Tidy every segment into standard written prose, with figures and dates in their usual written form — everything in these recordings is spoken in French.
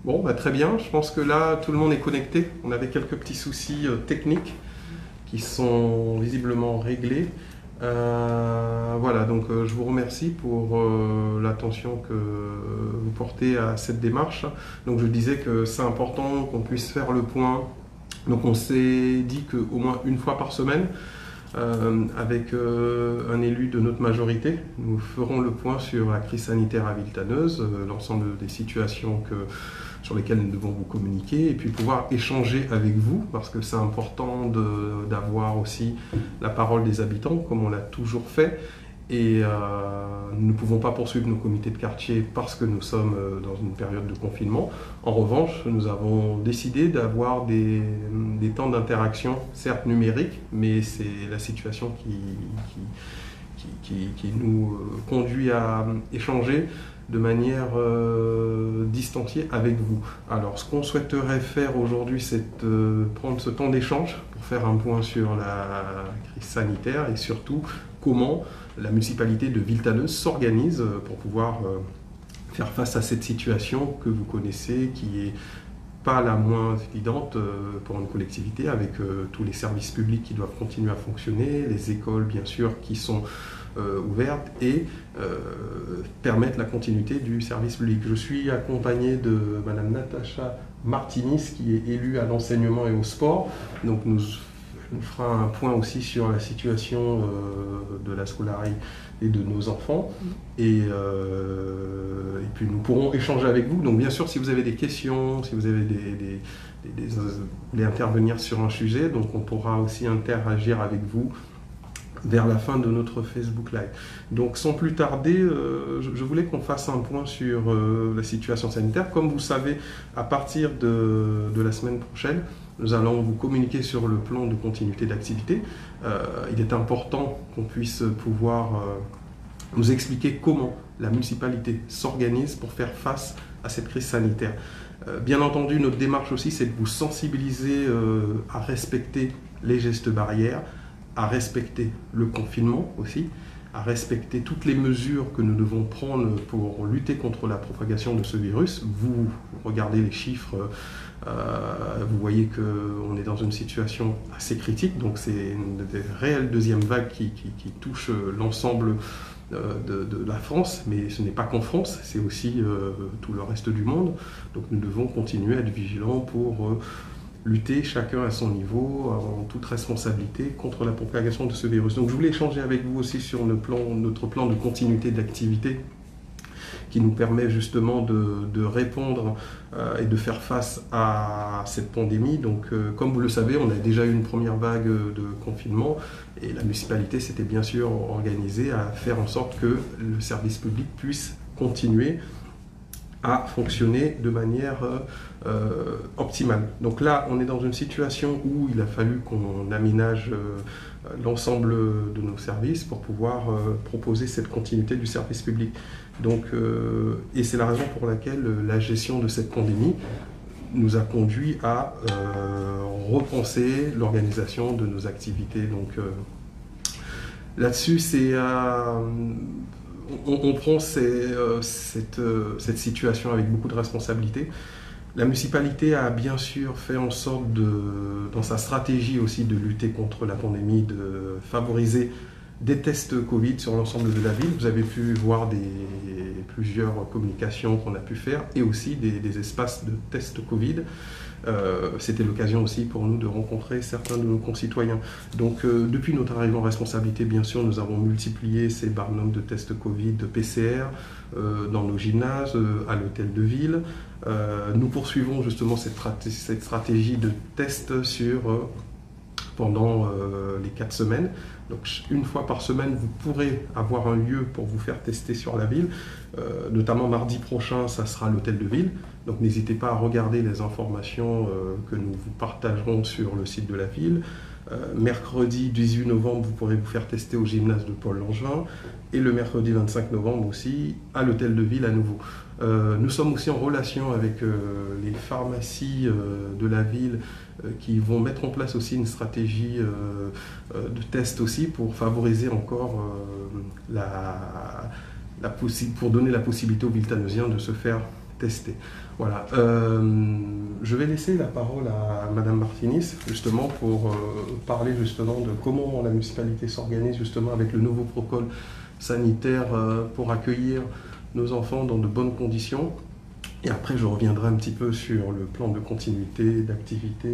Bon, bah, très bien. Je pense que là, tout le monde est connecté. On avait quelques petits soucis techniques qui sont visiblement réglés. Voilà, donc je vous remercie pour l'attention que vous portez à cette démarche. Donc je disais que c'est important qu'on puisse faire le point. Donc on s'est dit qu'au moins une fois par semaine, avec un élu de notre majorité, nous ferons le point sur la crise sanitaire à Villetaneuse, l'ensemble des situations sur lesquelles nous devons vous communiquer, et puis pouvoir échanger avec vous, parce que c'est important d'avoir aussi la parole des habitants, comme on l'a toujours fait. Et nous ne pouvons pas poursuivre nos comités de quartier parce que nous sommes dans une période de confinement. En revanche, nous avons décidé d'avoir des temps d'interaction, certes numériques, mais c'est la situation qui nous conduit à échanger de manière distanciée avec vous. Alors, ce qu'on souhaiterait faire aujourd'hui, c'est prendre ce temps d'échange pour faire un point sur la crise sanitaire et surtout comment la municipalité de Villetaneuse s'organise pour pouvoir faire face à cette situation que vous connaissez, qui n'est pas la moins évidente pour une collectivité, avec tous les services publics qui doivent continuer à fonctionner, les écoles bien sûr qui sont ouvertes et permettre la continuité du service public. Je suis accompagné de Madame Natacha Martinis, qui est élue à l'enseignement et au sport. Donc nous fera un point aussi sur la situation de la scolarité et de nos enfants. Et puis nous pourrons échanger avec vous. Donc bien sûr, si vous avez des questions, si vous avez voulez intervenir sur un sujet, donc on pourra aussi interagir avec vous vers la fin de notre Facebook Live. Donc sans plus tarder, je voulais qu'on fasse un point sur la situation sanitaire. Comme vous savez, à partir de la semaine prochaine, nous allons vous communiquer sur le plan de continuité d'activité. Il est important qu'on puisse pouvoir nous expliquer comment la municipalité s'organise pour faire face à cette crise sanitaire. Bien entendu, notre démarche aussi, c'est de vous sensibiliser à respecter les gestes barrières, à respecter le confinement aussi, à respecter toutes les mesures que nous devons prendre pour lutter contre la propagation de ce virus. Vous regardez les chiffres, vous voyez qu'on est dans une situation assez critique, donc c'est une réelle deuxième vague qui touche l'ensemble de la France, mais ce n'est pas qu'en France, c'est aussi tout le reste du monde. Donc nous devons continuer à être vigilants pour lutter chacun à son niveau, en toute responsabilité, contre la propagation de ce virus. Donc je voulais échanger avec vous aussi sur notre plan de continuité d'activité qui nous permet justement de répondre et de faire face à cette pandémie. Donc comme vous le savez, on a déjà eu une première vague de confinement et la municipalité s'était bien sûr organisée à faire en sorte que le service public puisse continuer à fonctionner de manière optimale. Donc là, on est dans une situation où il a fallu qu'on aménage l'ensemble de nos services pour pouvoir proposer cette continuité du service public. Donc, et c'est la raison pour laquelle la gestion de cette pandémie nous a conduit à repenser l'organisation de nos activités. Donc là-dessus, c'est on prend cette situation avec beaucoup de responsabilité. La municipalité a bien sûr fait en sorte, dans sa stratégie aussi de lutter contre la pandémie, de favoriser des tests Covid sur l'ensemble de la ville. Vous avez pu voir plusieurs communications qu'on a pu faire et aussi des espaces de tests Covid. C'était l'occasion aussi pour nous de rencontrer certains de nos concitoyens. Donc depuis notre arrivée en responsabilité, bien sûr, nous avons multiplié ces barnums de tests Covid, de PCR, dans nos gymnases, à l'hôtel de ville. Nous poursuivons justement cette stratégie de tests pendant les 4 semaines. Donc une fois par semaine, vous pourrez avoir un lieu pour vous faire tester sur la ville. Notamment mardi prochain, ça sera l'hôtel de ville. Donc n'hésitez pas à regarder les informations que nous vous partagerons sur le site de la ville. Mercredi 18 novembre, vous pourrez vous faire tester au gymnase de Paul Langevin. Et le mercredi 25 novembre aussi, à l'hôtel de ville à nouveau. Nous sommes aussi en relation avec les pharmacies de la ville qui vont mettre en place aussi une stratégie de test aussi pour favoriser encore pour donner la possibilité aux Villetaneusiens de se faire tester. Voilà. Je vais laisser la parole à Madame Martinis, justement, pour parler justement de comment la municipalité s'organise justement avec le nouveau protocole sanitaire pour accueillir nos enfants dans de bonnes conditions. Et après, je reviendrai un petit peu sur le plan de continuité d'activité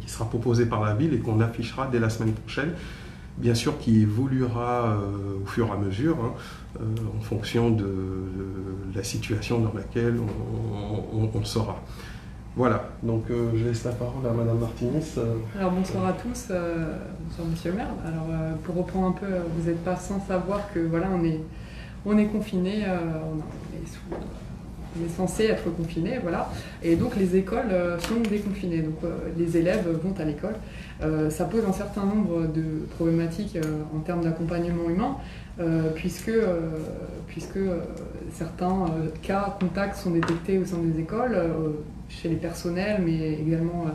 qui sera proposé par la ville et qu'on affichera dès la semaine prochaine. Bien sûr, qui évoluera au fur et à mesure, hein, en fonction de la situation dans laquelle on sera. Voilà, donc je laisse la parole à Madame Martinis. Alors bonsoir à tous, bonsoir Monsieur le maire. Alors pour reprendre un peu, vous n'êtes pas sans savoir que voilà, on est confiné, on est censé être confiné, voilà. Et donc les écoles sont déconfinées, donc les élèves vont à l'école. Ça pose un certain nombre de problématiques en termes d'accompagnement humain, puisque certains cas contacts sont détectés au sein des écoles, chez les personnels, mais également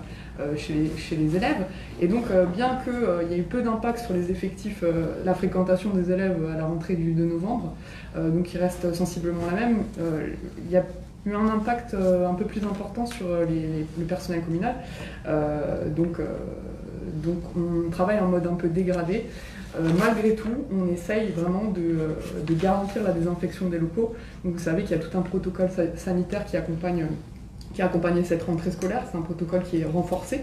chez les élèves. Et donc, bien qu'il y ait eu peu d'impact sur les effectifs, la fréquentation des élèves à la rentrée du 2 novembre, donc qui reste sensiblement la même, il y a eu un impact un peu plus important sur le personnel communal. Donc on travaille en mode un peu dégradé. Malgré tout, on essaye vraiment de garantir la désinfection des locaux. Donc, vous savez qu'il y a tout un protocole sanitaire qui a accompagné cette rentrée scolaire. C'est un protocole qui est renforcé,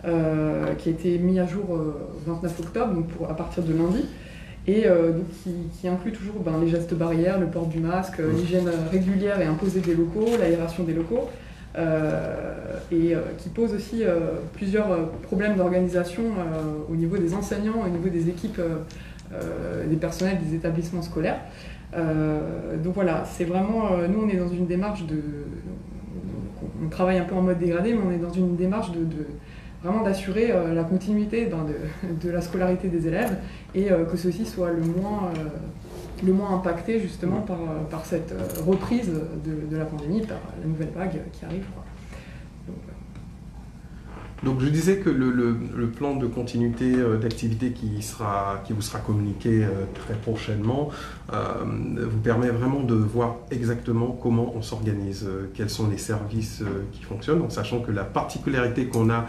qui a été mis à jour 29 octobre, donc à partir de lundi, et donc qui inclut toujours les gestes barrières, le port du masque, l'hygiène régulière et imposée des locaux, l'aération des locaux, et qui pose aussi plusieurs problèmes d'organisation au niveau des enseignants, au niveau des équipes, des personnels des établissements scolaires. Donc voilà, c'est vraiment, nous on est dans une démarche on travaille un peu en mode dégradé, mais on est dans une démarche vraiment d'assurer la continuité de la scolarité des élèves et que ceci soit le moins impacté justement par cette reprise de la pandémie, par la nouvelle vague qui arrive, quoi. Donc je disais que le plan de continuité d'activité qui vous sera communiqué très prochainement vous permet vraiment de voir exactement comment on s'organise, quels sont les services qui fonctionnent, en sachant que la particularité qu'on a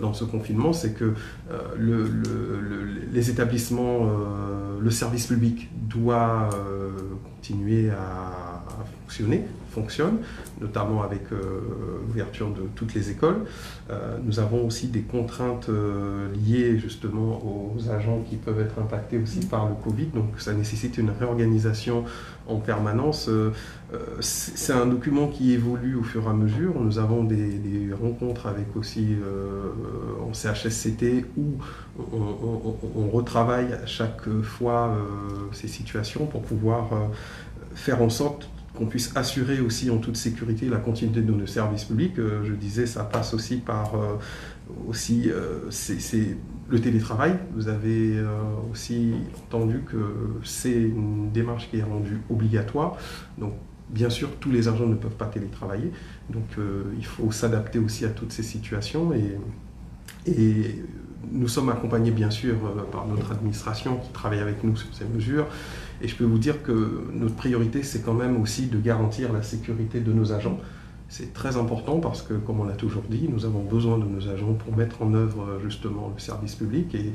dans ce confinement, c'est que les établissements, le service public doit continuer à fonctionne, notamment avec l'ouverture de toutes les écoles. Nous avons aussi des contraintes liées justement aux agents qui peuvent être impactés aussi par le Covid, donc ça nécessite une réorganisation en permanence. C'est un document qui évolue au fur et à mesure. Nous avons des rencontres avec aussi en CHSCT où on retravaille à chaque fois ces situations pour pouvoir faire en sorte qu'on puisse assurer aussi en toute sécurité la continuité de nos services publics. Je disais, ça passe aussi par c'est le télétravail. Vous avez aussi entendu que c'est une démarche qui est rendue obligatoire. Donc, bien sûr, tous les agents ne peuvent pas télétravailler. Donc, il faut s'adapter aussi à toutes ces situations. Et nous sommes accompagnés, bien sûr, par notre administration qui travaille avec nous sur ces mesures. Et je peux vous dire que notre priorité, c'est quand même aussi de garantir la sécurité de nos agents. C'est très important parce que, comme on l'a toujours dit, nous avons besoin de nos agents pour mettre en œuvre justement le service public et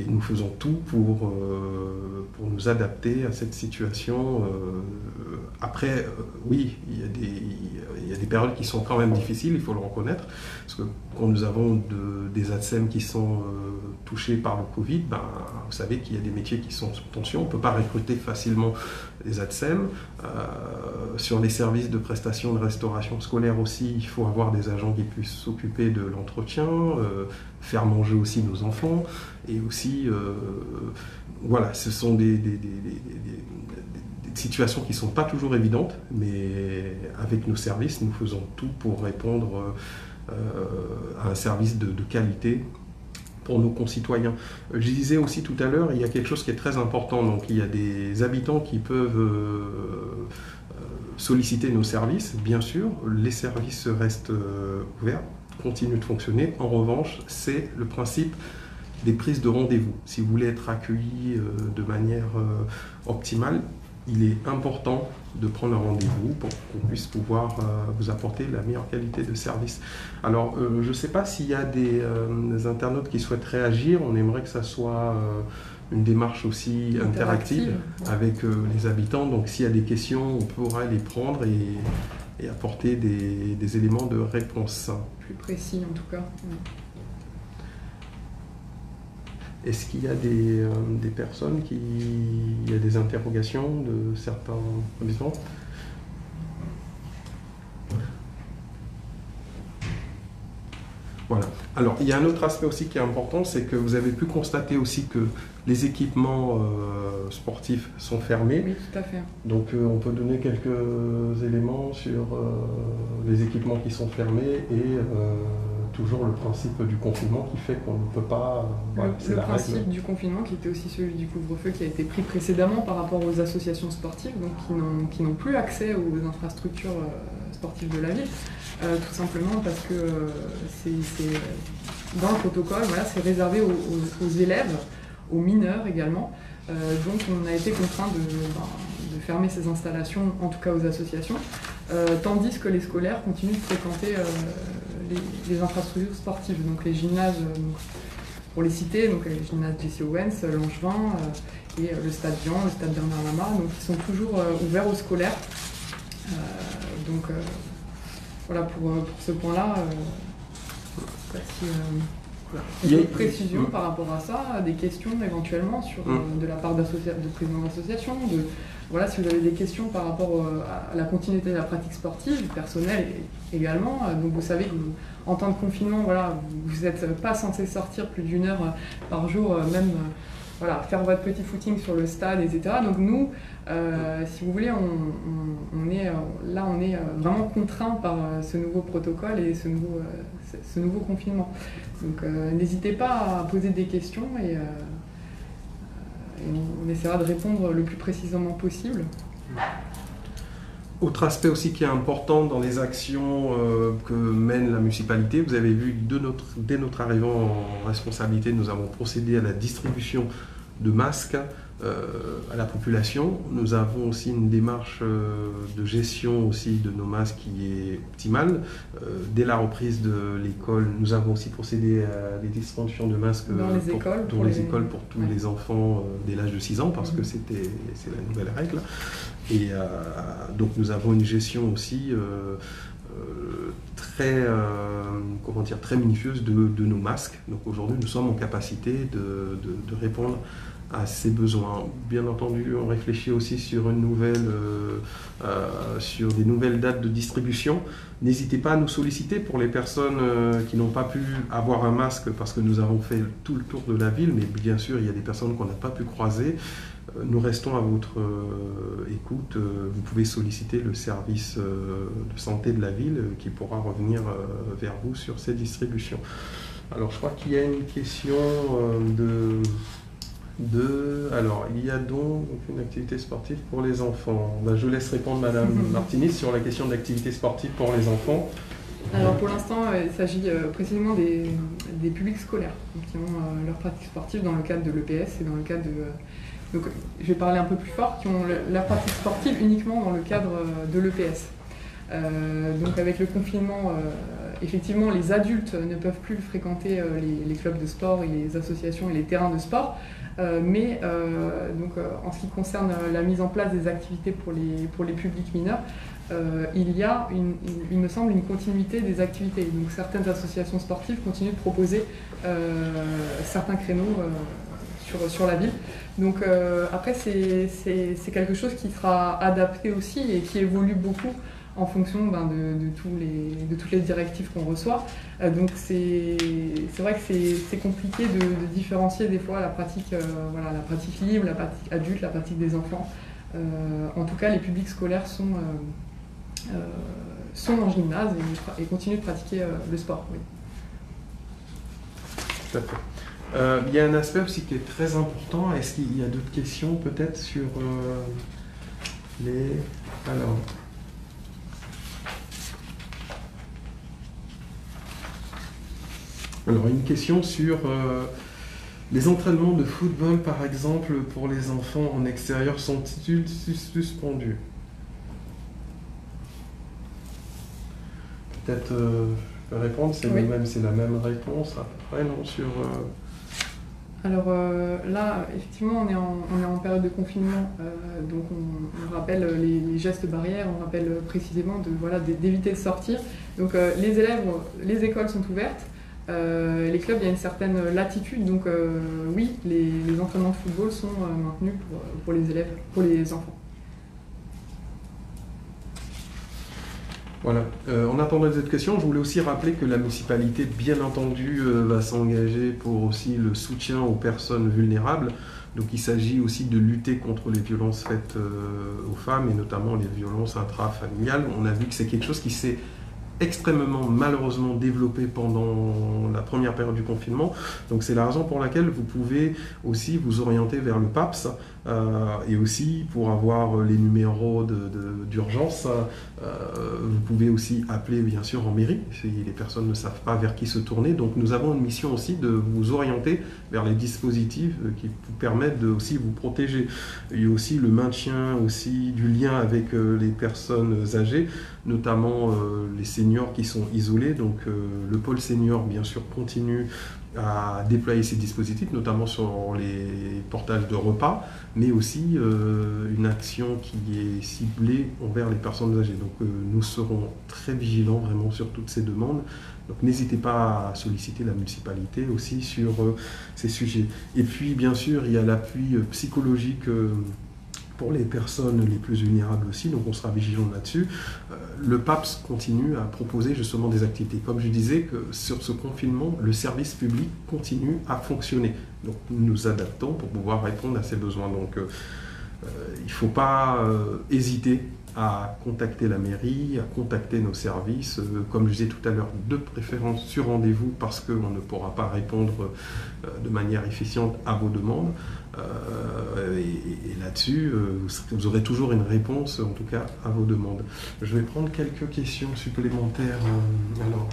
nous faisons tout pour nous adapter à cette situation. Après, oui, il y a des périodes qui sont quand même difficiles, il faut le reconnaître, parce que quand nous avons des ATSEM qui sont touchés par le Covid, vous savez qu'il y a des métiers qui sont sous tension, on ne peut pas recruter facilement les ATSEM. Sur les services de prestation de restauration scolaire aussi, il faut avoir des agents qui puissent s'occuper de l'entretien, faire manger aussi nos enfants, et aussi, voilà, ce sont des situations qui ne sont pas toujours évidentes, mais avec nos services, nous faisons tout pour répondre à un service de qualité pour nos concitoyens. Je disais aussi tout à l'heure, il y a quelque chose qui est très important, donc il y a des habitants qui peuvent solliciter nos services, bien sûr, les services restent ouverts, continuent de fonctionner. En revanche, c'est le principe des prises de rendez-vous. Si vous voulez être accueilli de manière optimale, il est important de prendre un rendez-vous pour qu'on puisse pouvoir vous apporter la meilleure qualité de service. Alors, je ne sais pas s'il y a des internautes qui souhaiteraient agir. On aimerait que ça soit une démarche aussi interactive avec les habitants. Donc, s'il y a des questions, on pourra les prendre et apporter des éléments de réponse. Plus précis, en tout cas. Ouais. Est-ce qu'il y a des personnes il y a des interrogations de certains habitants? Voilà. Alors, il y a un autre aspect aussi qui est important, c'est que vous avez pu constater aussi que les équipements sportifs sont fermés. Oui, tout à fait. Donc, on peut donner quelques éléments sur les équipements qui sont fermés et toujours le principe du confinement qui fait qu'on ne peut pas... Voilà, le principe du confinement qui était aussi celui du couvre-feu qui a été pris précédemment par rapport aux associations sportives, donc qui n'ont plus accès aux infrastructures sportives de la ville. Tout simplement parce que dans le protocole, voilà, c'est réservé aux élèves, aux mineurs également. Donc on a été contraint de fermer ces installations, en tout cas aux associations, tandis que les scolaires continuent de fréquenter les infrastructures sportives, donc les gymnases, pour les citer, donc les gymnases J.C. Owens, Langevin et le stade Vian, le stade Bernard Lama, donc ils sont toujours ouverts aux scolaires. Voilà, pour ce point-là, il y a une précision par rapport à ça, des questions éventuellement sur, de la part de présidents d'associations, voilà, si vous avez des questions par rapport à la continuité de la pratique sportive, personnelle également. Donc vous savez qu'en temps de confinement, voilà, vous n'êtes pas censé sortir plus d'1 heure par jour, même voilà, faire votre petit footing sur le stade, etc. Donc nous, si vous voulez, on est vraiment contraint par ce nouveau protocole et ce nouveau confinement. Donc n'hésitez pas à poser des questions et on essaiera de répondre le plus précisément possible. Autre aspect aussi qui est important dans les actions que mène la municipalité, vous avez vu dès notre arrivée en responsabilité, nous avons procédé à la distribution de masques à la population. Nous avons aussi une démarche de gestion aussi de nos masques qui est optimale. Dès la reprise de l'école, nous avons aussi procédé à les distributions de masques dans les écoles pour tous les enfants dès l'âge de 6 ans parce que c'est la nouvelle règle. Et donc nous avons une gestion aussi très minutieuse de nos masques. Donc aujourd'hui, nous sommes en capacité de répondre à ces besoins. Bien entendu, on réfléchit aussi sur sur des nouvelles dates de distribution. N'hésitez pas à nous solliciter pour les personnes qui n'ont pas pu avoir un masque parce que nous avons fait tout le tour de la ville, mais bien sûr, il y a des personnes qu'on n'a pas pu croiser. Nous restons à votre écoute. Vous pouvez solliciter le service de santé de la ville qui pourra revenir vers vous sur ces distributions. Alors, je crois qu'il y a une question alors, il y a donc une activité sportive pour les enfants. Ben, je laisse répondre Madame Martinis sur la question de l'activité sportive pour les enfants. Alors pour l'instant, il s'agit précisément des publics scolaires qui ont leur pratique sportive dans le cadre de l'EPS et dans le cadre de... Donc je vais parler un peu plus fort, qui ont la pratique sportive uniquement dans le cadre de l'EPS. Donc avec le confinement, effectivement les adultes ne peuvent plus fréquenter les clubs de sport et les associations et les terrains de sport. Mais en ce qui concerne la mise en place des activités pour les publics mineurs, il y a, il me semble, une continuité des activités. Donc certaines associations sportives continuent de proposer certains créneaux sur la ville. Donc après, c'est quelque chose qui sera adapté aussi et qui évolue beaucoup en fonction de toutes les directives qu'on reçoit. Donc c'est vrai que c'est compliqué de différencier des fois la pratique libre, la pratique adulte, la pratique des enfants. En tout cas, les publics scolaires sont en gymnase et continuent de pratiquer le sport. Oui. Tout à fait. Il y a un aspect aussi qui est très important. Est-ce qu'il y a d'autres questions peut-être sur les... Alors, une question sur les entraînements de football, par exemple, pour les enfants en extérieur sont-ils suspendus? peut-être je peux répondre, c'est Oui. c'est la même réponse à peu près, non, sur... Alors là, effectivement, on est en période de confinement, donc on rappelle les gestes barrières, on rappelle précisément d'éviter de sortir. Donc les élèves, les écoles sont ouvertes, les clubs, il y a une certaine latitude, donc oui, les entraînements de football sont maintenus pour les élèves, pour les enfants. Voilà. En attendant cette question, je voulais aussi rappeler que la municipalité, bien entendu, va s'engager pour aussi le soutien aux personnes vulnérables. Donc il s'agit aussi de lutter contre les violences faites aux femmes et notamment les violences intrafamiliales. On a vu que c'est quelque chose qui s'est extrêmement malheureusement développé pendant la première période du confinement. Donc c'est la raison pour laquelle vous pouvez aussi vous orienter vers le PAPS et aussi pour avoir les numéros d'urgence, vous pouvez aussi appeler bien sûr en mairie si les personnes ne savent pas vers qui se tourner. Donc nous avons une mission aussi de vous orienter vers les dispositifs qui vous permettent de aussi vous protéger. Il y a aussi le maintien aussi du lien avec les personnes âgées, notamment les seniors qui sont isolés. Donc le pôle senior bien sûr continue à déployer ces dispositifs, notamment sur les portages de repas, mais aussi une action qui est ciblée envers les personnes âgées. Donc nous serons très vigilants vraiment sur toutes ces demandes. Donc n'hésitez pas à solliciter la municipalité aussi sur ces sujets. Et puis bien sûr, il y a l'appui psychologique pour les personnes les plus vulnérables aussi, donc on sera vigilant là-dessus. Le PAPS continue à proposer justement des activités. Comme je disais, que sur ce confinement, le service public continue à fonctionner. Donc nous nous adaptons pour pouvoir répondre à ces besoins. Donc il ne faut pas hésiter à contacter la mairie, à contacter nos services, comme je disais tout à l'heure, de préférence sur rendez-vous parce qu'on ne pourra pas répondre de manière efficiente à vos demandes. Et là-dessus, vous aurez toujours une réponse, en tout cas, à vos demandes. Je vais prendre quelques questions supplémentaires. Alors,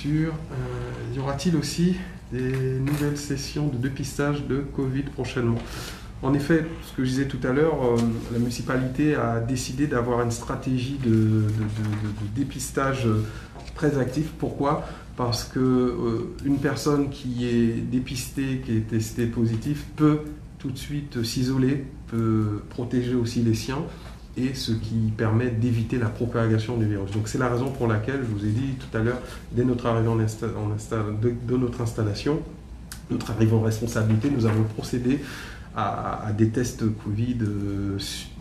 y aura-t-il aussi des nouvelles sessions de dépistage de Covid prochainement? En effet, ce que je disais tout à l'heure, la municipalité a décidé d'avoir une stratégie de dépistage très actif. Pourquoi ? Parce qu'une personne qui est dépistée, qui est testée positive, peut tout de suite s'isoler, peut protéger aussi les siens, et ce qui permet d'éviter la propagation du virus. Donc c'est la raison pour laquelle, je vous ai dit tout à l'heure, dès notre arrivée de notre installation, notre arrivée en responsabilité, nous avons procédé à des tests Covid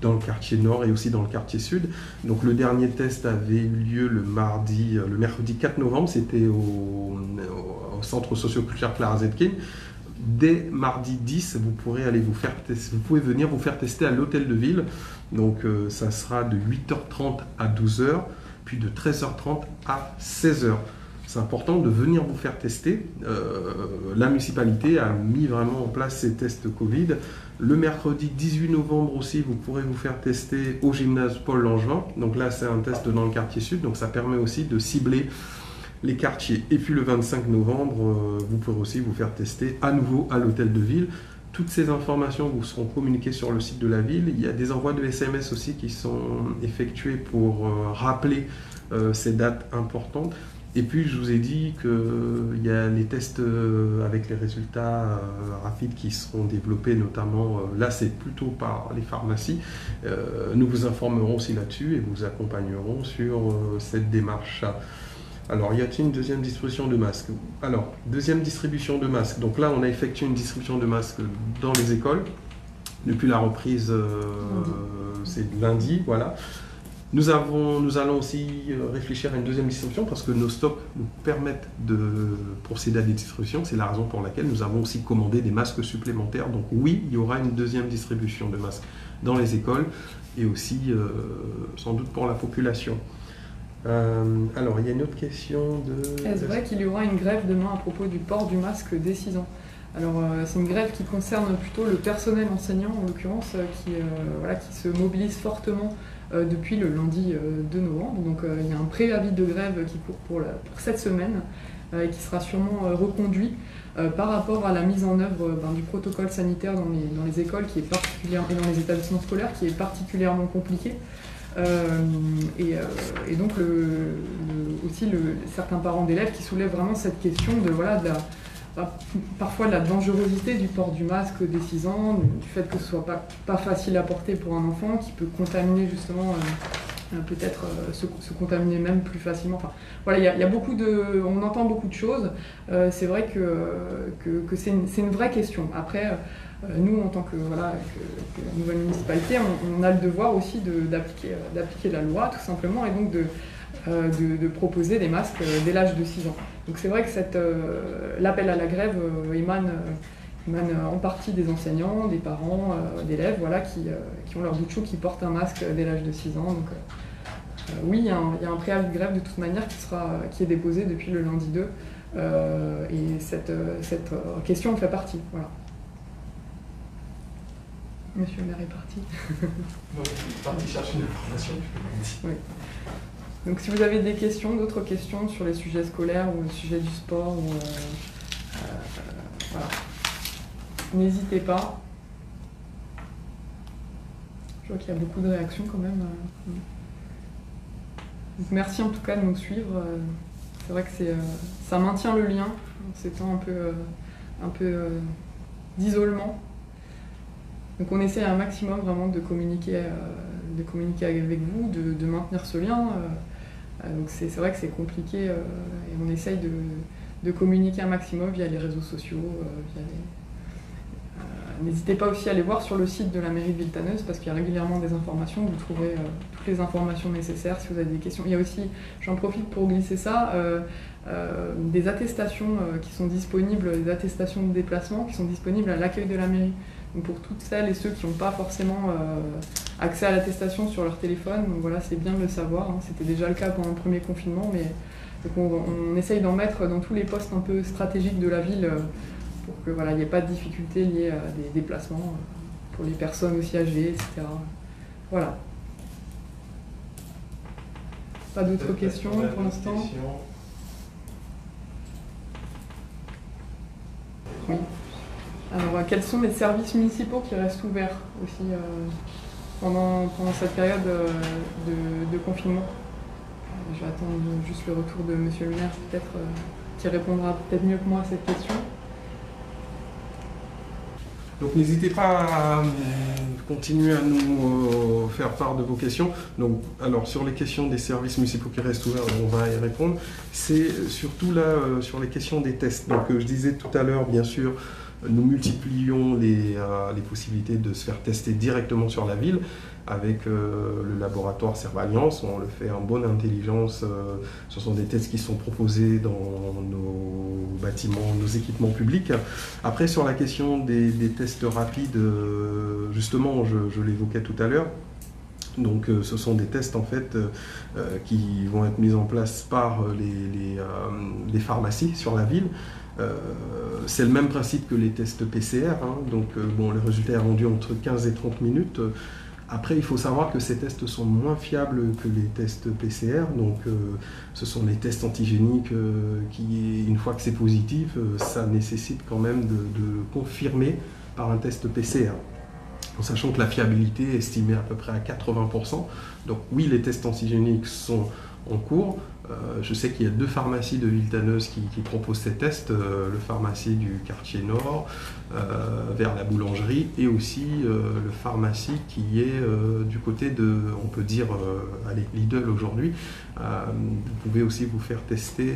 dans le quartier nord et aussi dans le quartier sud. Donc le dernier test avait eu lieu le mercredi 4 novembre, c'était au centre socio-culturel Clara Zetkin. Dès mardi 10, vous pourrez aller vous venir vous faire tester à l'hôtel de ville. Donc ça sera de 8h30 à 12h, puis de 13h30 à 16h. C'est important de venir vous faire tester. La municipalité a mis vraiment en place ces tests Covid. Le mercredi 18 novembre aussi, vous pourrez vous faire tester au gymnase Paul Langevin. Donc là, c'est un test dans le quartier sud. Donc ça permet aussi de cibler les quartiers. Et puis le 25 novembre, vous pourrez aussi vous faire tester à nouveau à l'hôtel de ville. Toutes ces informations vous seront communiquées sur le site de la ville. Il y a des envois de SMS aussi qui sont effectués pour rappeler ces dates importantes. Et puis, je vous ai dit qu'il y a les tests avec les résultats rapides qui seront développés, notamment, là c'est plutôt par les pharmacies. Nous vous informerons aussi là-dessus et vous accompagnerons sur cette démarche. Alors, y a-t-il une deuxième distribution de masques? Alors, deuxième distribution de masques. Donc là, on a effectué une distribution de masques dans les écoles. Depuis la reprise, c'est lundi, voilà. Nous allons aussi réfléchir à une deuxième distribution parce que nos stocks nous permettent de procéder à des distributions. C'est la raison pour laquelle nous avons aussi commandé des masques supplémentaires. Donc oui, il y aura une deuxième distribution de masques dans les écoles et aussi sans doute pour la population. Alors, il y a une autre question de... Est-ce vrai qu'il y aura une grève demain à propos du port du masque dès 6 ans? Alors, c'est une grève qui concerne plutôt le personnel enseignant, en l'occurrence, qui se mobilise fortement depuis le lundi 2 novembre. Donc il y a un préavis de grève qui court pour cette semaine et qui sera sûrement reconduit par rapport à la mise en œuvre du protocole sanitaire dans les écoles qui est particulièrement, et dans les établissements scolaires qui est particulièrement compliqué. Et donc aussi certains parents d'élèves qui soulèvent vraiment cette question de, voilà, parfois de la dangerosité du port du masque dès 6 ans, du fait que ce soit pas facile à porter pour un enfant, qui peut contaminer justement, peut-être se contaminer même plus facilement. Enfin, voilà, il y a on entend beaucoup de choses. C'est vrai que c'est une vraie question. Après, nous, en tant que nouvelle municipalité, on a le devoir aussi d'appliquer la loi, tout simplement, et donc de proposer des masques dès l'âge de 6 ans. Donc c'est vrai que l'appel à la grève émane en partie des enseignants, des parents, d'élèves, voilà, qui ont leur bout de chou, qui portent un masque dès l'âge de 6 ans. Donc oui, il y a un préavis de grève de toute manière qui est déposé depuis le lundi 2, et cette question en fait partie. Voilà. Monsieur le maire est parti. Non, il est parti chercher une information. Oui. Donc si vous avez des questions, d'autres questions sur les sujets scolaires ou le sujet du sport, voilà. N'hésitez pas. Je vois qu'il y a beaucoup de réactions quand même. Donc merci en tout cas de nous suivre. C'est vrai que ça maintient le lien en ces temps un peu d'isolement. Donc on essaie un maximum vraiment de communiquer avec vous, de maintenir ce lien. Donc c'est vrai que c'est compliqué, et on essaye de communiquer un maximum via les réseaux sociaux. N'hésitez pas aussi à aller voir sur le site de la mairie de Villetaneuse, parce qu'il y a régulièrement des informations. Vous trouverez toutes les informations nécessaires si vous avez des questions. Il y a aussi, j'en profite pour glisser ça, des attestations qui sont disponibles, des attestations de déplacement qui sont disponibles à l'accueil de la mairie. Donc pour toutes celles et ceux qui n'ont pas forcément accès à l'attestation sur leur téléphone, donc voilà, c'est bien de le savoir. Hein. C'était déjà le cas pendant le premier confinement, mais donc on essaye d'en mettre dans tous les postes un peu stratégiques de la ville, pour que voilà, il n'y ait pas de difficultés liées à des déplacements pour les personnes aussi âgées, etc. Voilà. Pas d'autres questions pour l'instant? Oui. Alors, quels sont les services municipaux qui restent ouverts aussi pendant cette période de confinement? Je vais attendre juste le retour de Monsieur le maire, peut-être, qui répondra peut-être mieux que moi à cette question. Donc n'hésitez pas à continuer à nous faire part de vos questions. Donc, alors sur les questions des services municipaux qui restent ouverts, on va y répondre. C'est surtout là sur les questions des tests. Donc je disais tout à l'heure, bien sûr, nous multiplions les possibilités de se faire tester directement sur la ville avec le laboratoire Servaliance. On le fait en bonne intelligence. Ce sont des tests qui sont proposés dans nos bâtiments, nos équipements publics. Après, sur la question des tests rapides, justement, je l'évoquais tout à l'heure. Donc ce sont des tests en fait qui vont être mis en place par les pharmacies sur la ville. C'est le même principe que les tests PCR, hein. Donc bon, le résultat est rendu entre 15 et 30 minutes. Après, il faut savoir que ces tests sont moins fiables que les tests PCR, donc ce sont les tests antigéniques qui, une fois que c'est positif, ça nécessite quand même de confirmer par un test PCR. En sachant que la fiabilité est estimée à peu près à 80%. Donc oui, les tests antigéniques sont en cours. Je sais qu'il y a 2 pharmacies de Villetaneuse qui proposent ces tests, le pharmacie du quartier Nord, vers la boulangerie, et aussi le pharmacie qui est du côté de, on peut dire, allez, Lidl aujourd'hui. Vous pouvez aussi vous faire tester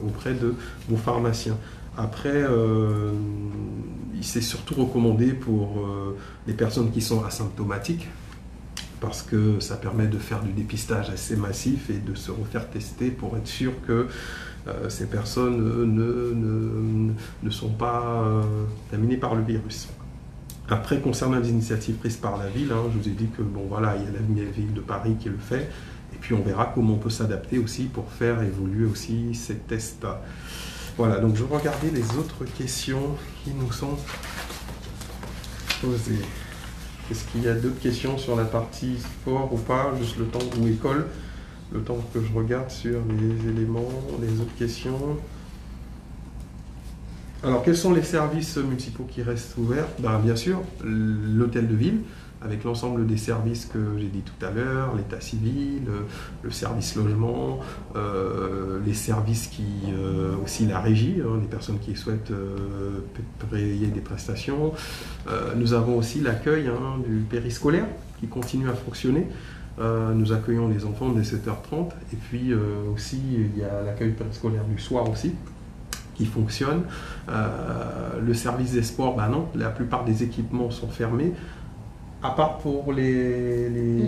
auprès de vos pharmaciens. Après, c'est surtout recommandé pour les personnes qui sont asymptomatiques, parce que ça permet de faire du dépistage assez massif et de se refaire tester pour être sûr que ces personnes ne sont pas contaminées par le virus. Après, concernant les initiatives prises par la ville, hein, je vous ai dit que bon, voilà, il y a la ville de Paris qui le fait, et puis on verra comment on peut s'adapter aussi pour faire évoluer aussi ces tests. Voilà, donc je vais regarder les autres questions qui nous sont posées. Est-ce qu'il y a d'autres questions sur la partie sport ou pas? Juste le temps ou école, le temps que je regarde sur les éléments, les autres questions. Alors, quels sont les services municipaux qui restent ouverts? Ben, bien sûr, l'hôtel de ville. avec l'ensemble des services que j'ai dit tout à l'heure, l'état civil, le service logement, les services aussi la régie, les personnes qui souhaitent payer des prestations. Nous avons aussi l'accueil du périscolaire qui continue à fonctionner. Nous accueillons les enfants dès 7h30 et puis aussi il y a l'accueil périscolaire du soir aussi qui fonctionne. Le service des sports, non, la plupart des équipements sont fermés, à part pour le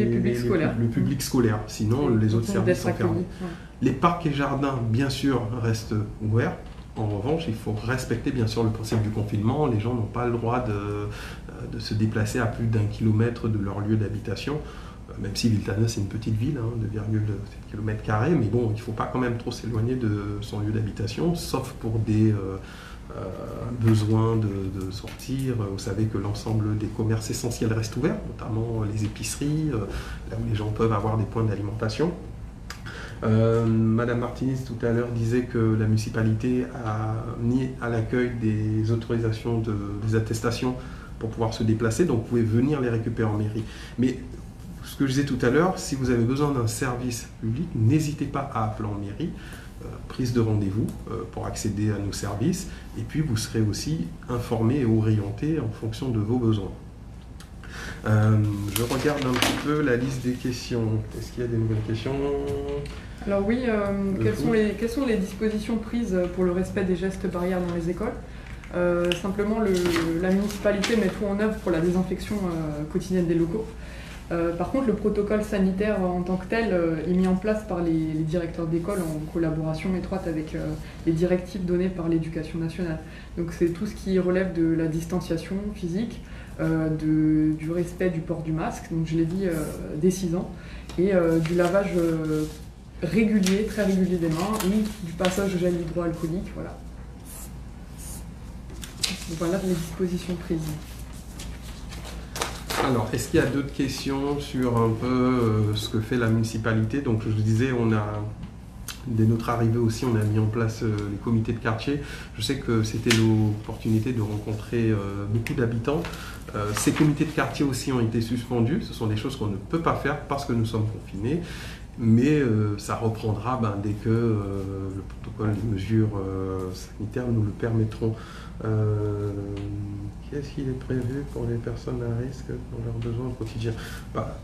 public scolaire. Sinon, les autres services sont fermés. Ouais. Les parcs et jardins, bien sûr, restent ouverts. En revanche, il faut respecter bien sûr le principe du confinement. Les gens n'ont pas le droit de se déplacer à plus d'1 kilomètre de leur lieu d'habitation. Même si Villetaneuse c'est une petite ville, 2,7 km², mais bon, il ne faut pas quand même trop s'éloigner de son lieu d'habitation, sauf pour des besoins de sortir. Vous savez que l'ensemble des commerces essentiels restent ouverts, notamment les épiceries, là où les gens peuvent avoir des points d'alimentation. Madame Martinez tout à l'heure disait que la municipalité a mis à l'accueil des autorisations, des attestations pour pouvoir se déplacer, donc vous pouvez venir les récupérer en mairie. Mais ce que je disais tout à l'heure, si vous avez besoin d'un service public, n'hésitez pas à appeler en mairie, prise de rendez-vous pour accéder à nos services, et puis vous serez aussi informé et orienté en fonction de vos besoins. Je regarde un petit peu la liste des questions. Est-ce qu'il y a des nouvelles questions? Alors oui, quelles sont les dispositions prises pour le respect des gestes barrières dans les écoles? Simplement, la municipalité met tout en œuvre pour la désinfection quotidienne des locaux. Par contre, le protocole sanitaire en tant que tel est mis en place par les directeurs d'école en collaboration étroite avec les directives données par l'Éducation nationale. Donc c'est tout ce qui relève de la distanciation physique, du respect du port du masque, donc je l'ai dit, dès 6 ans, et du lavage régulier, très régulier des mains, et du passage au gel hydroalcoolique, voilà. Donc voilà les dispositions prises. Alors, est-ce qu'il y a d'autres questions sur un peu ce que fait la municipalité? Donc, je vous disais, dès notre arrivée aussi, on a mis en place les comités de quartier. Je sais que c'était l'opportunité de rencontrer beaucoup d'habitants. Ces comités de quartier aussi ont été suspendus. Ce sont des choses qu'on ne peut pas faire parce que nous sommes confinés. Mais ça reprendra dès que le protocole des mesures sanitaires nous le permettront. Qu'est-ce qu'il est prévu pour les personnes à risque pour leurs besoins quotidiens?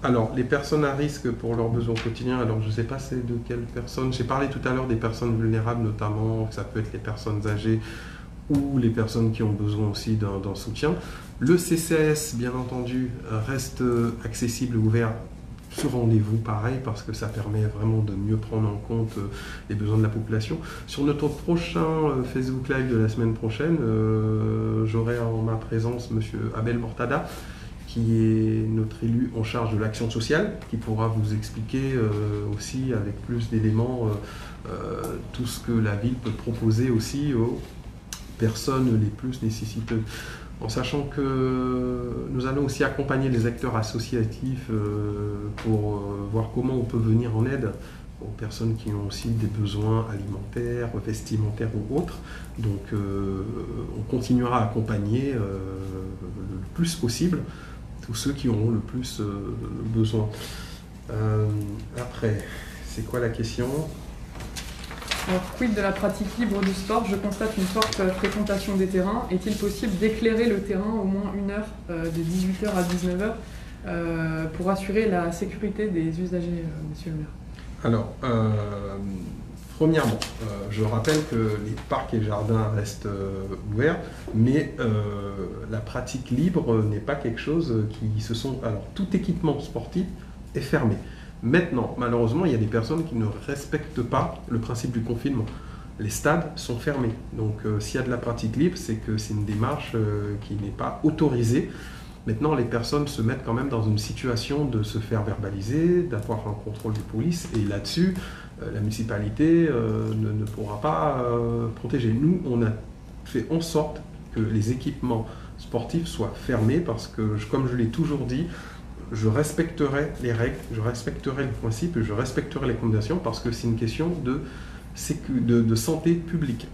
Alors, les personnes à risque pour leurs besoins quotidiens, alors je ne sais pas c'est de quelles personnes. J'ai parlé tout à l'heure des personnes vulnérables, notamment, ça peut être les personnes âgées ou les personnes qui ont besoin aussi d'un soutien. Le CCAS, bien entendu, reste accessible et ouvert sur rendez-vous, pareil, parce que ça permet vraiment de mieux prendre en compte les besoins de la population. Sur notre prochain Facebook Live de la semaine prochaine, j'aurai en ma présence M. Abel Mortada, qui est notre élu en charge de l'action sociale, qui pourra vous expliquer aussi avec plus d'éléments tout ce que la ville peut proposer aussi aux personnes les plus nécessiteuses. En sachant que nous allons aussi accompagner les acteurs associatifs pour voir comment on peut venir en aide aux personnes qui ont aussi des besoins alimentaires, vestimentaires ou autres. Donc on continuera à accompagner le plus possible tous ceux qui auront le plus besoin. Après, c'est quoi la question ? Alors, quid de la pratique libre du sport? Je constate une forte fréquentation des terrains. Est-il possible d'éclairer le terrain au moins 1 heure, de 18h à 19h, pour assurer la sécurité des usagers, monsieur le maire? Alors, premièrement, je rappelle que les parcs et jardins restent ouverts, mais la pratique libre n'est pas quelque chose qui se sont... Alors, tout équipement sportif est fermé. Maintenant, malheureusement, il y a des personnes qui ne respectent pas le principe du confinement. Les stades sont fermés. Donc, s'il y a de la pratique libre, c'est que c'est une démarche qui n'est pas autorisée. Maintenant, les personnes se mettent quand même dans une situation de se faire verbaliser, d'avoir un contrôle de police. Et là-dessus, la municipalité ne pourra pas protéger. Nous, on a fait en sorte que les équipements sportifs soient fermés parce que, comme je l'ai toujours dit, je respecterai les règles, je respecterai le principe et je respecterai les recommandations parce que c'est une question de santé publique.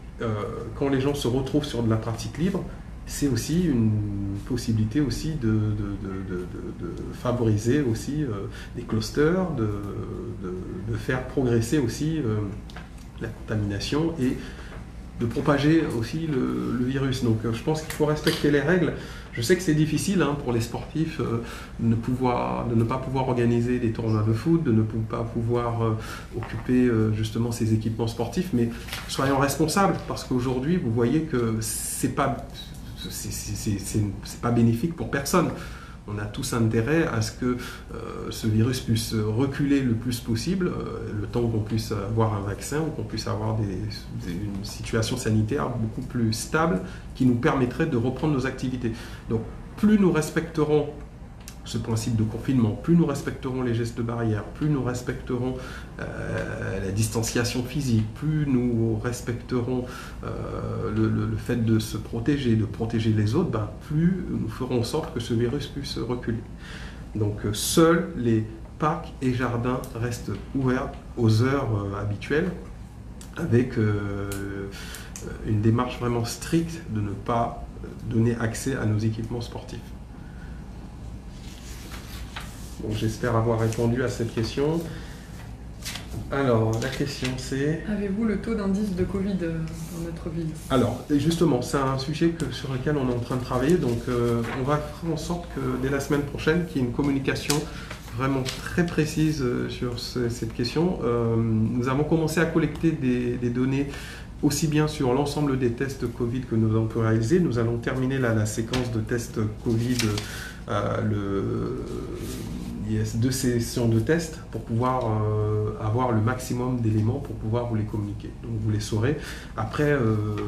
Quand les gens se retrouvent sur de la pratique libre, c'est aussi une possibilité aussi de favoriser aussi des clusters, de faire progresser aussi la contamination et de propager aussi le virus. Donc je pense qu'il faut respecter les règles. Je sais que c'est difficile pour les sportifs de ne pas pouvoir organiser des tournois de foot, de ne pas pouvoir occuper justement ces équipements sportifs, mais soyons responsables parce qu'aujourd'hui vous voyez que c'est pas bénéfique pour personne. On a tous intérêt à ce que ce virus puisse reculer le plus possible, le temps qu'on puisse avoir un vaccin ou qu'on puisse avoir une situation sanitaire beaucoup plus stable qui nous permettrait de reprendre nos activités. Donc plus nous respecterons ce principe de confinement, plus nous respecterons les gestes barrières, plus nous respecterons la distanciation physique, plus nous respecterons le fait de se protéger, de protéger les autres, plus nous ferons en sorte que ce virus puisse reculer. Donc seuls les parcs et jardins restent ouverts aux heures habituelles, avec une démarche vraiment stricte de ne pas donner accès à nos équipements sportifs. Donc j'espère avoir répondu à cette question. Alors, la question c'est... Avez-vous le taux d'indice de Covid dans notre ville? Alors, justement, c'est un sujet sur lequel on est en train de travailler. Donc, on va faire en sorte que dès la semaine prochaine, qu'il y ait une communication vraiment très précise sur cette question. Nous avons commencé à collecter des données aussi bien sur l'ensemble des tests Covid que nous avons pu réaliser. Nous allons terminer la séquence de tests Covid, il y a 2 sessions de tests pour pouvoir avoir le maximum d'éléments pour pouvoir vous les communiquer. Donc vous les saurez. Après,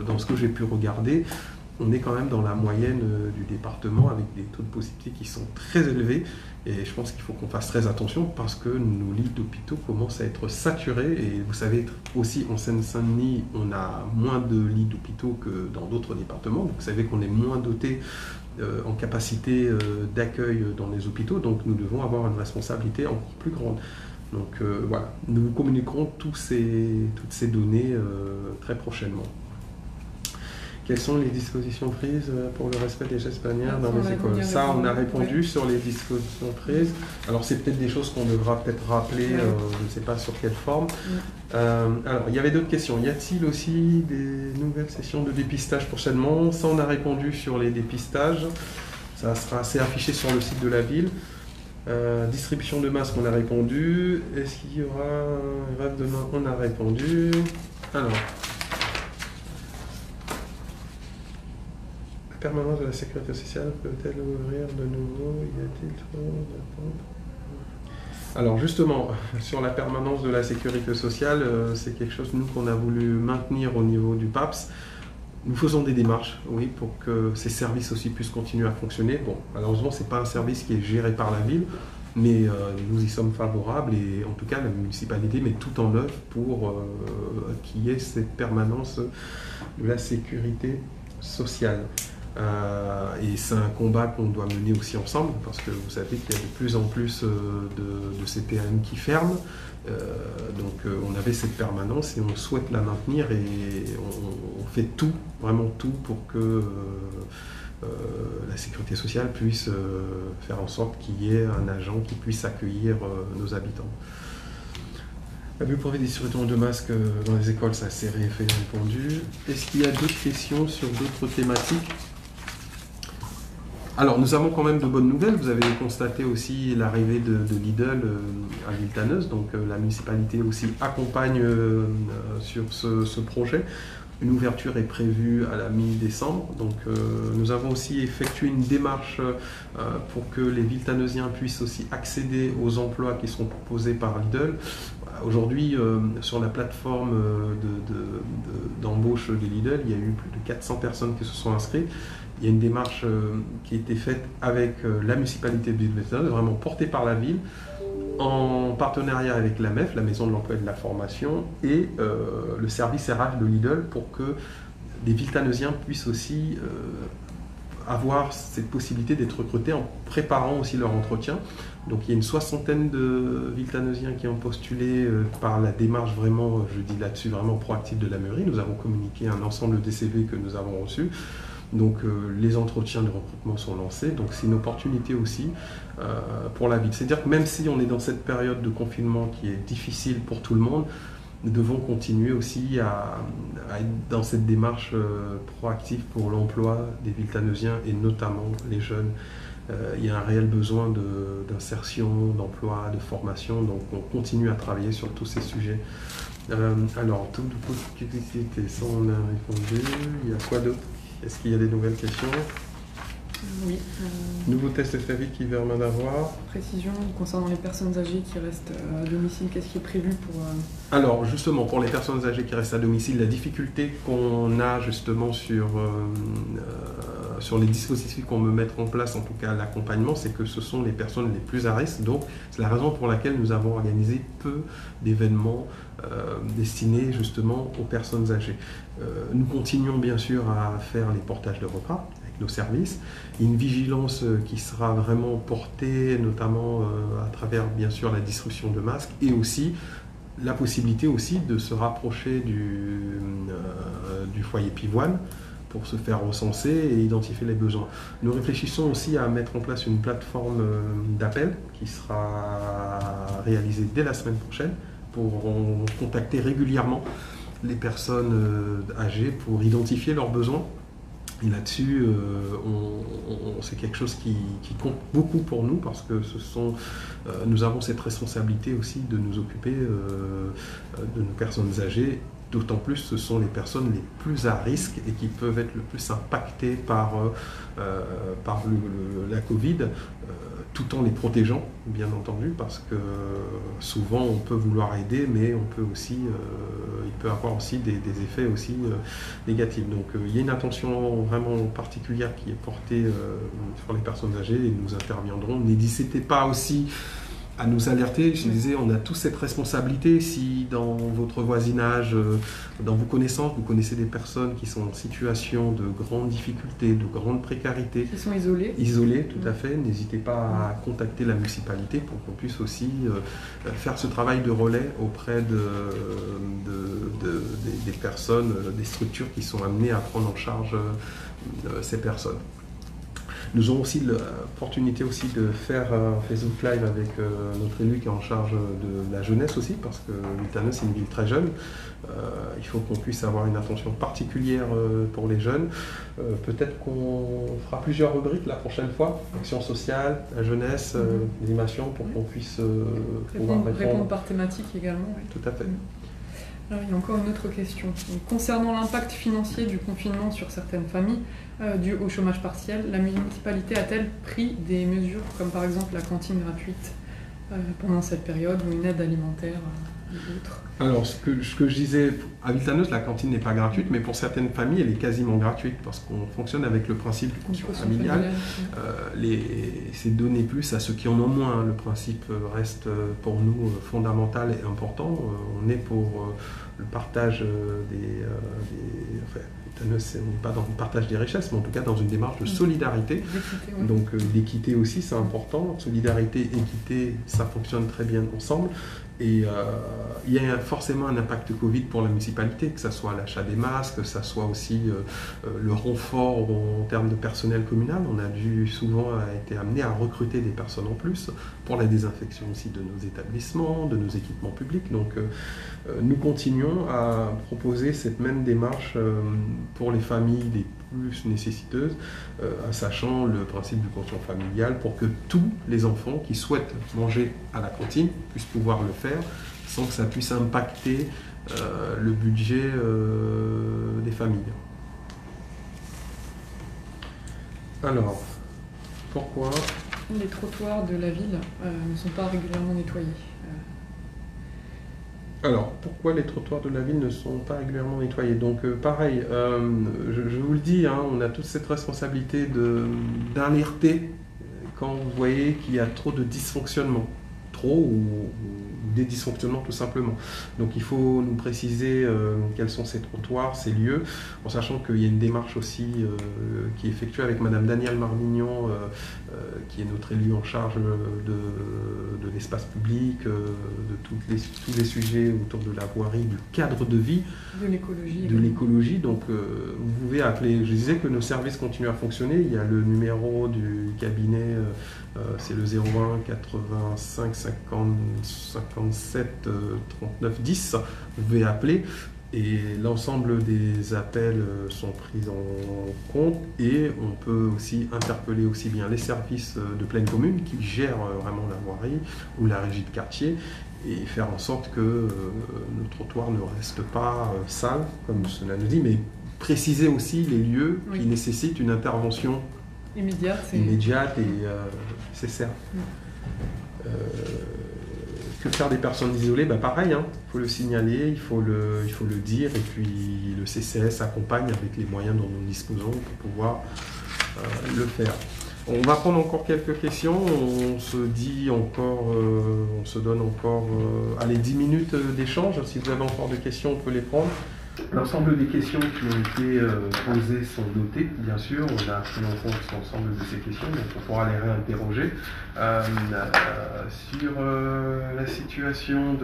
dans ce que j'ai pu regarder, on est quand même dans la moyenne du département avec des taux de positivité qui sont très élevés. Et je pense qu'il faut qu'on fasse très attention parce que nos lits d'hôpitaux commencent à être saturés. Et vous savez, aussi en Seine-Saint-Denis, on a moins de lits d'hôpitaux que dans d'autres départements. Donc vous savez qu'on est moins doté en capacité d'accueil dans les hôpitaux. Donc nous devons avoir une responsabilité encore plus grande. Donc voilà, nous vous communiquerons toutes ces données très prochainement. Quelles sont les dispositions prises pour le respect des gestes barrières dans les écoles? Ça, on a répondu sur les dispositions prises. Alors, c'est peut-être des choses qu'on devra peut-être rappeler, je ne sais pas sur quelle forme. Alors, il y avait d'autres questions. Y a-t-il aussi des nouvelles sessions de dépistage prochainement? Ça, on a répondu sur les dépistages. Ça sera assez affiché sur le site de la ville. Distribution de masques, on a répondu. Est-ce qu'il y aura un rêve demain? On a répondu. Alors... La permanence de la sécurité sociale peut-elle ouvrir de nouveau? Y a-t-il trop d'attente? Alors justement, sur la permanence de la sécurité sociale, c'est quelque chose nous qu'on a voulu maintenir au niveau du PAPS. Nous faisons des démarches, oui, pour que ces services aussi puissent continuer à fonctionner. Bon, malheureusement, ce n'est pas un service qui est géré par la ville, mais nous y sommes favorables et en tout cas la municipalité met tout en œuvre pour qu'il y ait cette permanence de la sécurité sociale. Et c'est un combat qu'on doit mener aussi ensemble parce que vous savez qu'il y a de plus en plus de CPAM qui ferment. Donc on avait cette permanence et on souhaite la maintenir et on fait tout, vraiment tout pour que la sécurité sociale puisse faire en sorte qu'il y ait un agent qui puisse accueillir nos habitants. Avez-vous prévu des distributions de masques dans les écoles? Ça s'est répondu. Est-ce qu'il y a d'autres questions sur d'autres thématiques? Alors, nous avons quand même de bonnes nouvelles. Vous avez constaté aussi l'arrivée de Lidl à Villetaneuse. Donc, la municipalité aussi accompagne sur ce projet. Une ouverture est prévue à la mi-décembre. Donc, nous avons aussi effectué une démarche pour que les Villetaneusiens puissent aussi accéder aux emplois qui sont proposés par Lidl. Aujourd'hui, sur la plateforme d'embauche de Lidl, il y a eu plus de 400 personnes qui se sont inscrites. Il y a une démarche qui a été faite avec la municipalité de Villetaneuse, vraiment portée par la ville, en partenariat avec la MEF, la Maison de l'Emploi et de la Formation, et le service RH de Lidl pour que les Villetaneusiens puissent aussi avoir cette possibilité d'être recrutés en préparant aussi leur entretien. Donc il y a une 60aine de Villetaneusiens qui ont postulé par la démarche vraiment, je dis là-dessus, vraiment proactive de la mairie. Nous avons communiqué un ensemble de CV que nous avons reçus. Donc les entretiens de recrutement sont lancés, donc c'est une opportunité aussi pour la ville. C'est-à-dire que même si on est dans cette période de confinement qui est difficile pour tout le monde, nous devons continuer aussi à être dans cette démarche proactive pour l'emploi des Villetaneusiens et notamment les jeunes. Il y a un réel besoin d'insertion, d'emploi, de formation, donc on continue à travailler sur tous ces sujets. Alors, tout ça on a répondu. Il y a quoi d'autre? Est-ce qu'il y a des nouvelles questions? Oui. Nouveau test FAV qui verra d'avoir. Précision concernant les personnes âgées qui restent à domicile, qu'est-ce qui est prévu pour... Alors justement, pour les personnes âgées qui restent à domicile, la difficulté qu'on a justement sur les dispositifs qu'on veut mettre en place, en tout cas l'accompagnement, c'est que ce sont les personnes les plus à risque. Donc c'est la raison pour laquelle nous avons organisé peu d'événements destinés justement aux personnes âgées. Nous continuons bien sûr à faire les portages de repas avec nos services. Une vigilance qui sera vraiment portée, notamment à travers bien sûr la distribution de masques et aussi la possibilité aussi de se rapprocher du foyer Pivoine pour se faire recenser et identifier les besoins. Nous réfléchissons aussi à mettre en place une plateforme d'appel qui sera réalisée dès la semaine prochaine pour contacter régulièrement les personnes âgées pour identifier leurs besoins. Et là-dessus, c'est quelque chose qui compte beaucoup pour nous parce que nous avons cette responsabilité aussi de nous occuper de nos personnes âgées. D'autant plus, ce sont les personnes les plus à risque et qui peuvent être le plus impactées par la Covid, tout en les protégeant, bien entendu, parce que souvent on peut vouloir aider, mais on peut aussi, il peut avoir aussi des effets aussi négatifs. Donc il y a une attention vraiment particulière qui est portée sur les personnes âgées et nous interviendrons. N'hésitez pas aussi à nous alerter. Je disais, on a tous cette responsabilité. Si dans votre voisinage, dans vos connaissances, vous connaissez des personnes qui sont en situation de grande difficulté, de grande précarité, qui sont isolées. Isolées, tout à fait. N'hésitez pas à contacter la municipalité pour qu'on puisse aussi faire ce travail de relais auprès des personnes, des structures qui sont amenées à prendre en charge ces personnes. Nous avons aussi l'opportunité aussi de faire un Facebook Live avec notre élu qui est en charge de la jeunesse aussi, parce que Villetaneuze c'est une ville très jeune. Il faut qu'on puisse avoir une attention particulière pour les jeunes. Peut-être qu'on fera plusieurs rubriques la prochaine fois, action sociale, la jeunesse, animation, pour qu'on puisse pouvoir répondre par thématique également. Oui. Tout à fait. Alors, il y a encore une autre question. Donc, concernant l'impact financier du confinement sur certaines familles dû au chômage partiel, la municipalité a-t-elle pris des mesures comme par exemple la cantine gratuite pendant cette période ou une aide alimentaire ou autre? Alors, ce que je disais, à Villetaneuze, la cantine n'est pas gratuite, mais pour certaines familles, elle est quasiment gratuite parce qu'on fonctionne avec le principe du quotient familial. C'est donner plus à ceux qui en ont moins. Le principe reste pour nous fondamental et important. On est pour le partage Villetaneuze, on n'est pas dans le partage des richesses, mais en tout cas dans une démarche de solidarité. Donc l'équité aussi, c'est important. Solidarité, équité, ça fonctionne très bien ensemble. Et il y a forcément un impact Covid pour la municipalité, que ce soit l'achat des masques, que ce soit aussi le renfort en termes de personnel communal. On a souvent été amené à recruter des personnes en plus pour la désinfection aussi de nos établissements, de nos équipements publics. Donc nous continuons à proposer cette même démarche pour les familles les plus nécessiteuses, sachant le principe du quotient familial pour que tous les enfants qui souhaitent manger à la cantine puissent pouvoir le faire sans que ça puisse impacter le budget des familles. Alors, pourquoi les trottoirs de la ville ne sont pas régulièrement nettoyés? Alors, pourquoi les trottoirs de la ville ne sont pas régulièrement nettoyés? Donc, pareil, je vous le dis, hein, on a toute cette responsabilité d'alerter quand vous voyez qu'il y a trop de dysfonctionnement, trop ou des dysfonctionnements tout simplement. Donc il faut nous préciser quels sont ces trottoirs, ces lieux, en sachant qu'il y a une démarche aussi qui est effectuée avec Madame Danielle Marmignon, qui est notre élue en charge de l'espace public, de tous les sujets autour de la voirie, du cadre de vie, de l'écologie. Donc vous pouvez appeler, je disais que nos services continuent à fonctionner, il y a le numéro du cabinet, c'est le 01 85 50 57 39 10, vous pouvez appeler. Et l'ensemble des appels sont pris en compte et on peut aussi interpeller aussi bien les services de pleine commune qui gèrent vraiment la voirie ou la régie de quartier et faire en sorte que le trottoir ne reste pas sale, comme cela nous dit, mais préciser aussi les lieux qui nécessitent une intervention immédiate et nécessaire. Que faire des personnes isolées? Pareil, il faut le signaler, il faut le dire, et puis le CCS accompagne avec les moyens dont nous disposons pour pouvoir le faire. On va prendre encore quelques questions, on se donne encore 10 minutes d'échange. Si vous avez encore des questions, on peut les prendre. L'ensemble des questions qui ont été posées sont notées, bien sûr, on a pris en compte l'ensemble de ces questions, donc on pourra les réinterroger. Sur la situation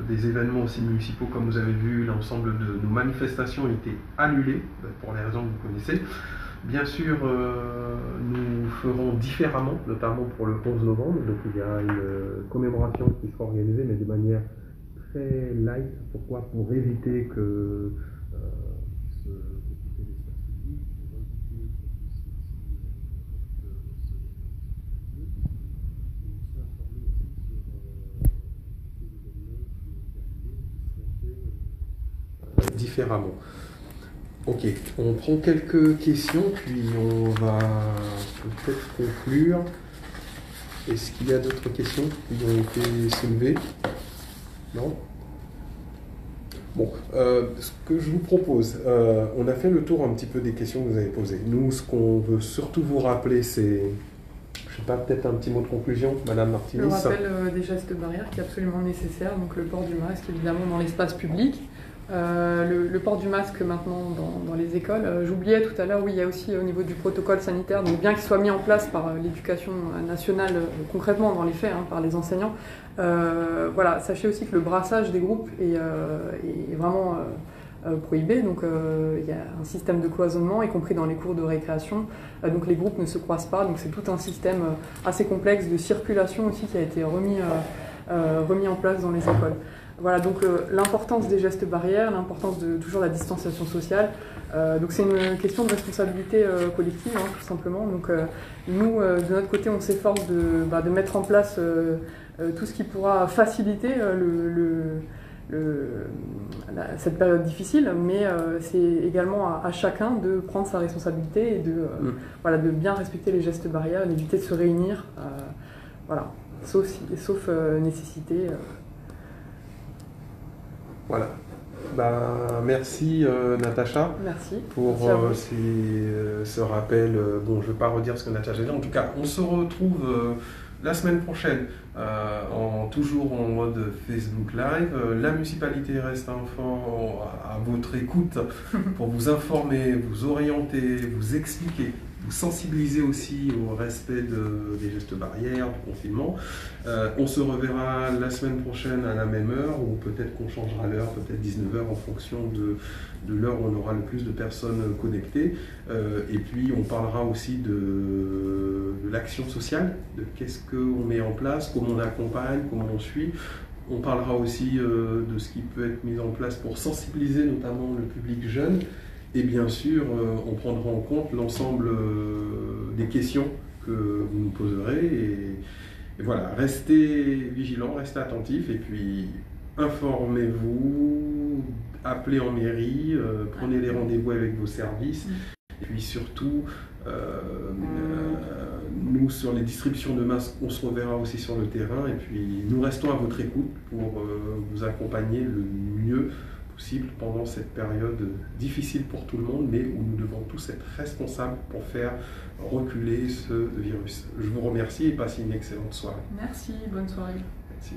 des événements aussi municipaux, comme vous avez vu, l'ensemble de nos manifestations ont été annulées, pour les raisons que vous connaissez. Bien sûr, nous ferons différemment, notamment pour le 11 novembre, donc il y a une commémoration qui sera organisée, mais de manière très light. Pourquoi? Pour éviter que différemment. Ok, on prend quelques questions, puis on va peut-être conclure. Est-ce qu'il y a d'autres questions qui ont été soulevées? Non? Bon, ce que je vous propose, on a fait le tour un petit peu des questions que vous avez posées. Nous, ce qu'on veut surtout vous rappeler, c'est, je sais pas, peut-être un petit mot de conclusion, Madame Martinez. Le rappel des gestes barrières qui est absolument nécessaire, donc le port du masque évidemment dans l'espace public. Le port du masque maintenant dans les écoles. J'oubliais tout à l'heure, oui, il y a aussi au niveau du protocole sanitaire, donc bien qu'il soit mis en place par l'éducation nationale, concrètement dans les faits, par les enseignants, voilà, sachez aussi que le brassage des groupes est vraiment prohibé, donc il y a un système de cloisonnement, y compris dans les cours de récréation, donc les groupes ne se croisent pas, donc c'est tout un système assez complexe de circulation aussi qui a été remis en place dans les écoles. Voilà, donc l'importance des gestes barrières, l'importance de toujours la distanciation sociale. Donc c'est une question de responsabilité collective, tout simplement. Donc nous, de notre côté, on s'efforce de mettre en place tout ce qui pourra faciliter cette période difficile, mais c'est également à chacun de prendre sa responsabilité et de bien respecter les gestes barrières, d'éviter de se réunir, voilà, sauf nécessité. Voilà. Merci Natacha. Merci. Pour ce rappel. Bon, je ne vais pas redire ce que Natacha a dit. En tout cas, on se retrouve la semaine prochaine, toujours en mode Facebook Live. La municipalité reste à votre écoute pour vous informer, vous orienter, vous expliquer, vous sensibiliser aussi au respect des gestes barrières, du confinement. On se reverra la semaine prochaine à la même heure, ou peut-être qu'on changera l'heure, peut-être 19h en fonction de l'heure où on aura le plus de personnes connectées. Et puis on parlera aussi de l'action sociale, de qu'est-ce qu'on met en place, comment on accompagne, comment on suit. On parlera aussi de ce qui peut être mis en place pour sensibiliser notamment le public jeune. Et bien sûr, on prendra en compte l'ensemble des questions que vous nous poserez. Et voilà, restez vigilants, restez attentifs, et puis informez-vous, appelez en mairie, prenez les rendez-vous avec vos services. Et puis surtout, nous, sur les distributions de masques, on se reverra aussi sur le terrain. Et puis, nous restons à votre écoute pour vous accompagner le mieux possible pendant cette période difficile pour tout le monde, mais où nous devons tous être responsables pour faire reculer ce virus. Je vous remercie et passez une excellente soirée. Merci, bonne soirée. Merci.